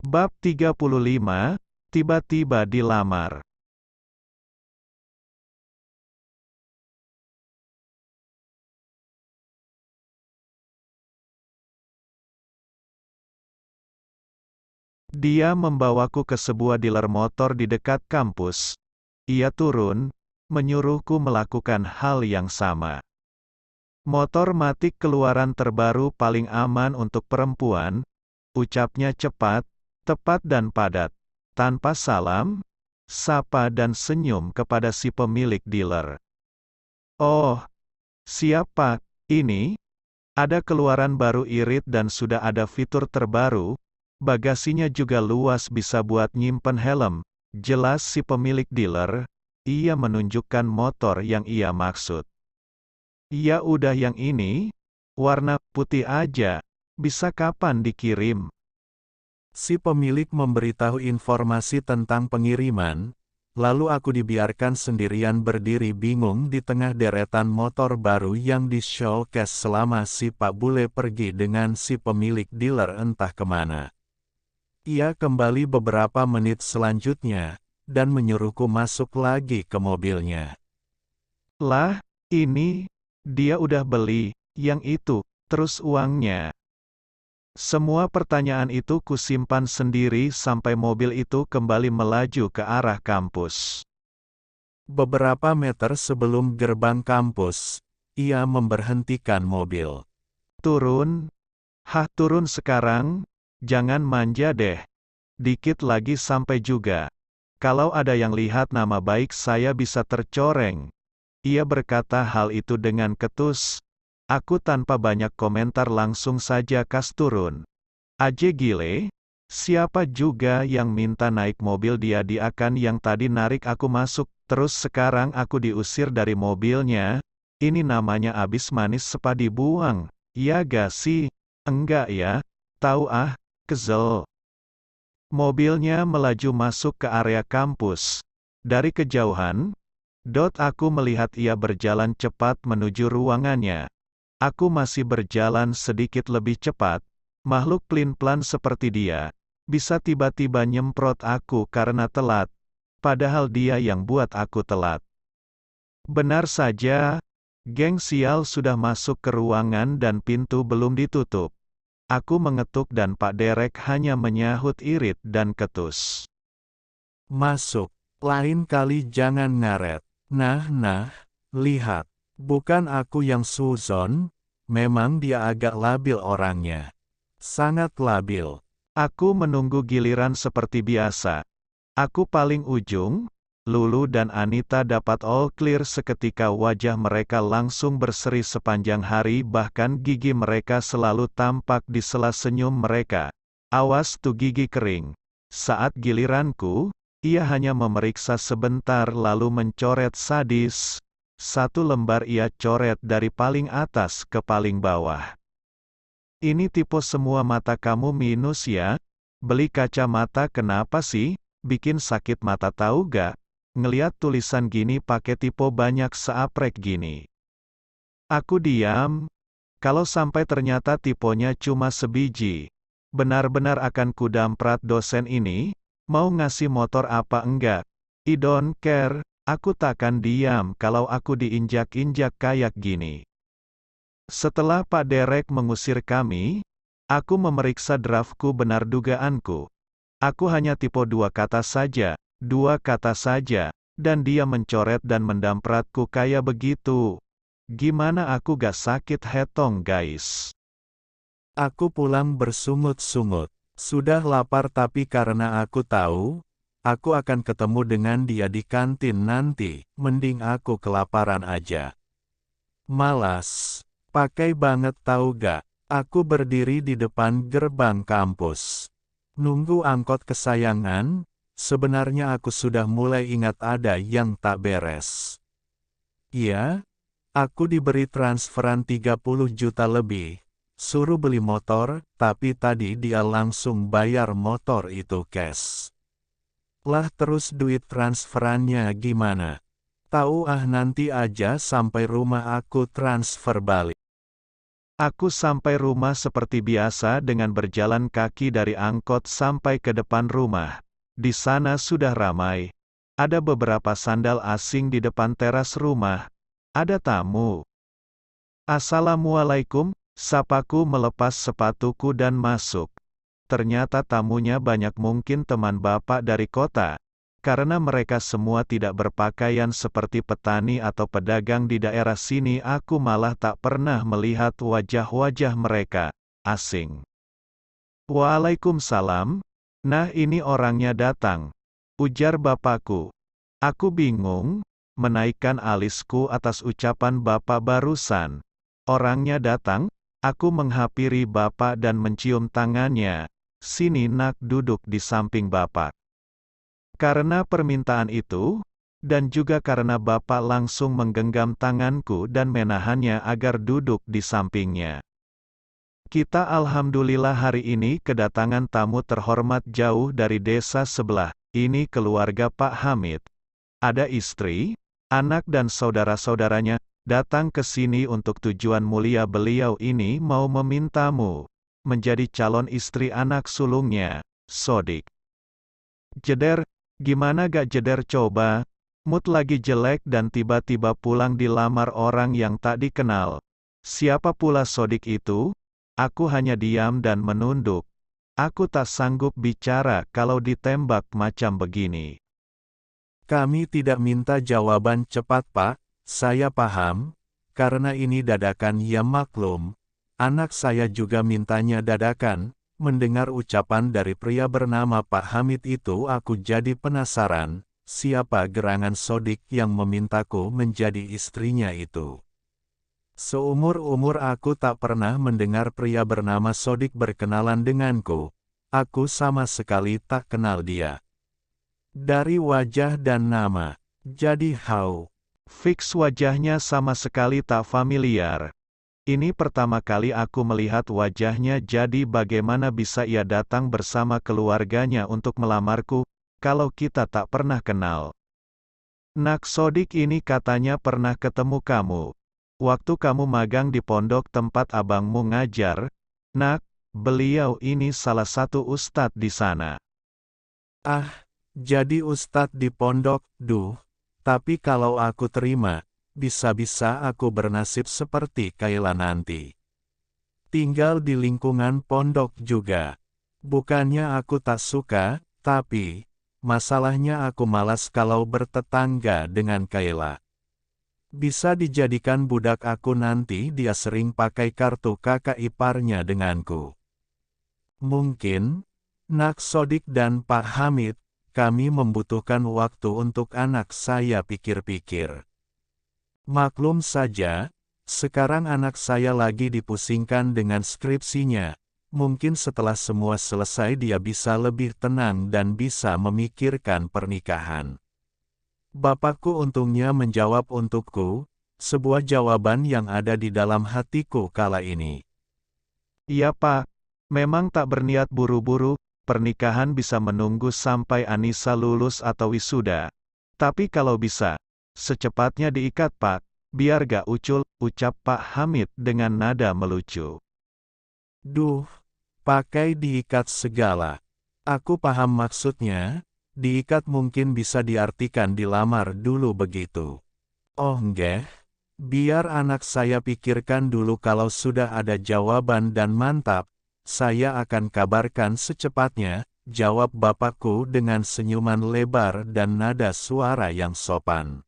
Bab 35, tiba-tiba dilamar. Dia membawaku ke sebuah dealer motor di dekat kampus. Ia turun, menyuruhku melakukan hal yang sama. Motor matic keluaran terbaru paling aman untuk perempuan, ucapnya cepat, tepat dan padat, tanpa salam, sapa dan senyum kepada si pemilik dealer. Oh, siapa ini? Ada keluaran baru irit dan sudah ada fitur terbaru, bagasinya juga luas bisa buat nyimpen helm, jelas si pemilik dealer, ia menunjukkan motor yang ia maksud. Ya udah yang ini, warna putih aja, bisa kapan dikirim? Si pemilik memberitahu informasi tentang pengiriman, lalu aku dibiarkan sendirian berdiri bingung di tengah deretan motor baru yang di showcase selama si Pak Bule pergi dengan si pemilik dealer entah kemana. Ia kembali beberapa menit selanjutnya, dan menyuruhku masuk lagi ke mobilnya. Lah, ini, dia udah beli, yang itu, terus uangnya. Semua pertanyaan itu kusimpan sendiri sampai mobil itu kembali melaju ke arah kampus. Beberapa meter sebelum gerbang kampus, ia memberhentikan mobil. Turun, turun sekarang, jangan manja deh. Dikit lagi sampai juga. Kalau ada yang lihat nama baik saya bisa tercoreng. Ia berkata hal itu dengan ketus. Aku tanpa banyak komentar langsung saja kas turun. Aje gile, siapa juga yang minta naik mobil dia-diakan yang tadi narik aku masuk, terus sekarang aku diusir dari mobilnya. Ini namanya abis manis sepa dibuang, ya gak sih? Enggak ya, tahu kesel. Mobilnya melaju masuk ke area kampus. Dari kejauhan, aku melihat ia berjalan cepat menuju ruangannya. Aku masih berjalan sedikit lebih cepat. Makhluk pelin-pelan seperti dia, bisa tiba-tiba nyemprot aku karena telat, padahal dia yang buat aku telat. Benar saja, geng sial sudah masuk ke ruangan dan pintu belum ditutup. Aku mengetuk dan Pak Derek hanya menyahut irit dan ketus. Masuk, lain kali jangan ngaret. Nah, lihat, bukan aku yang suzon, memang dia agak labil orangnya. Sangat labil. Aku menunggu giliran seperti biasa. Aku paling ujung, Lulu dan Anita dapat all clear seketika wajah mereka langsung berseri sepanjang hari bahkan gigi mereka selalu tampak di sela senyum mereka. Awas tuh gigi kering. Saat giliranku, ia hanya memeriksa sebentar lalu mencoret sadis. Satu lembar ia coret dari paling atas ke paling bawah. Ini tipe semua mata kamu minus ya? Beli kacamata kenapa sih? Bikin sakit mata tahu gak? Ngeliat tulisan gini pakai tipe banyak seaprek gini. Aku diam. Kalau sampai ternyata tipenya cuma sebiji. Benar-benar akan kudamprat dosen ini. Mau ngasih motor apa enggak? I don't care. Aku takkan diam kalau aku diinjak-injak kayak gini. Setelah Pak Derek mengusir kami, aku memeriksa draftku benar dugaanku. Aku hanya tipe dua kata saja, dan dia mencoret dan mendampratku kayak begitu. Gimana aku gak sakit hetong guys? Aku pulang bersungut-sungut. Sudah lapar tapi karena aku tahu, aku akan ketemu dengan dia di kantin nanti, mending aku kelaparan aja. Malas. Pakai banget tahu gak? Aku berdiri di depan gerbang kampus. Nunggu angkot kesayangan, sebenarnya aku sudah mulai ingat ada yang tak beres. Iya, aku diberi transferan 30 juta lebih. Suruh beli motor, tapi tadi dia langsung bayar motor itu cash. Lah terus duit transferannya gimana? Tahu nanti aja sampai rumah aku transfer balik. Aku sampai rumah seperti biasa dengan berjalan kaki dari angkot sampai ke depan rumah. Di sana sudah ramai. Ada beberapa sandal asing di depan teras rumah. Ada tamu. Assalamualaikum, sapaku melepas sepatuku dan masuk. Ternyata tamunya banyak, mungkin teman bapak dari kota. Karena mereka semua tidak berpakaian seperti petani atau pedagang di daerah sini, aku malah tak pernah melihat wajah-wajah mereka, asing. Waalaikumsalam. Nah, ini orangnya datang, ujar bapakku. Aku bingung, menaikkan alisku atas ucapan bapak barusan. Orangnya datang, aku menghampiri bapak dan mencium tangannya. Sini nak, duduk di samping bapak. Karena permintaan itu, dan juga karena bapak langsung menggenggam tanganku dan menahannya agar duduk di sampingnya. Kita alhamdulillah hari ini kedatangan tamu terhormat jauh dari desa sebelah. Ini keluarga Pak Hamid. Ada istri, anak dan saudara-saudaranya, datang ke sini untuk tujuan mulia. Beliau ini mau memintamu menjadi calon istri anak sulungnya, Sodik. Jeder, gimana gak jeder coba? Mood lagi jelek dan tiba-tiba pulang dilamar orang yang tak dikenal. Siapa pula Sodik itu? Aku hanya diam dan menunduk. Aku tak sanggup bicara kalau ditembak macam begini. Kami tidak minta jawaban cepat, Pak. Saya paham, karena ini dadakan, ya maklum. Anak saya juga mintanya dadakan. Mendengar ucapan dari pria bernama Pak Hamid itu, aku jadi penasaran, siapa gerangan Sodik yang memintaku menjadi istrinya itu. Seumur-umur aku tak pernah mendengar pria bernama Sodik berkenalan denganku. Aku sama sekali tak kenal dia. Dari wajah dan nama, jadi Fix wajahnya sama sekali tak familiar. Ini pertama kali aku melihat wajahnya, jadi bagaimana bisa ia datang bersama keluarganya untuk melamarku, kalau kita tak pernah kenal. Nak, Sodik ini katanya pernah ketemu kamu. Waktu kamu magang di pondok tempat abangmu ngajar. Nak, beliau ini salah satu ustadz di sana. Jadi ustadz di pondok, tapi kalau aku terima, bisa-bisa aku bernasib seperti Kayla nanti. Tinggal di lingkungan pondok juga. Bukannya aku tak suka, tapi masalahnya aku malas kalau bertetangga dengan Kayla. Bisa dijadikan budak aku nanti, dia sering pakai kartu kakak iparnya denganku. Mungkin, Nak Sodik dan Pak Hamid, kami membutuhkan waktu untuk anak saya pikir-pikir. Maklum saja, sekarang anak saya lagi dipusingkan dengan skripsinya. Mungkin setelah semua selesai dia bisa lebih tenang dan bisa memikirkan pernikahan. Bapakku untungnya menjawab untukku, sebuah jawaban yang ada di dalam hatiku kala ini. Iya Pak, memang tak berniat buru-buru. Pernikahan bisa menunggu sampai Anissa lulus atau wisuda. Tapi kalau bisa, secepatnya diikat Pak, biar gak ucul, ucap Pak Hamid dengan nada melucu. Pakai diikat segala. Aku paham maksudnya, diikat mungkin bisa diartikan dilamar dulu begitu. Oh enggak, biar anak saya pikirkan dulu, kalau sudah ada jawaban dan mantap, saya akan kabarkan secepatnya, jawab bapakku dengan senyuman lebar dan nada suara yang sopan.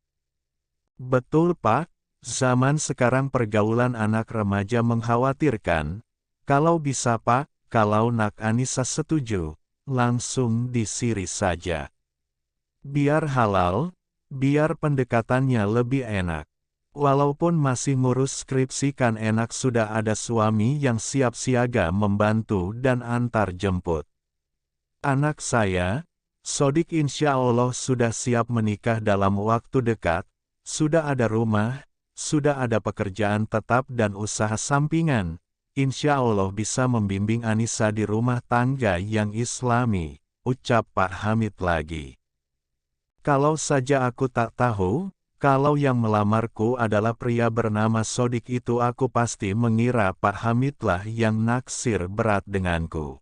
Betul Pak, zaman sekarang pergaulan anak remaja mengkhawatirkan. Kalau bisa Pak, kalau Nak Anissa setuju, langsung disiri saja. Biar halal, biar pendekatannya lebih enak. Walaupun masih ngurus skripsi kan enak, sudah ada suami yang siap siaga membantu dan antar jemput. Anak saya, Sodik, insya Allah sudah siap menikah dalam waktu dekat, sudah ada rumah, sudah ada pekerjaan tetap dan usaha sampingan. Insya Allah bisa membimbing Anissa di rumah tangga yang islami, ucap Pak Hamid lagi. Kalau saja aku tak tahu, Kalau yang melamarku adalah pria bernama Sodik itu, aku pasti mengira Pak Hamidlah yang naksir berat denganku.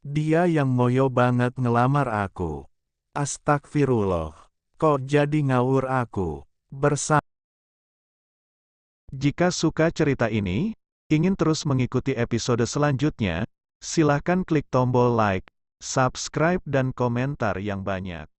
Dia yang moyo banget ngelamar aku. Astagfirullah. Kok jadi ngawur aku? Jika suka cerita ini, ingin terus mengikuti episode selanjutnya, silahkan klik tombol like, subscribe dan komentar yang banyak.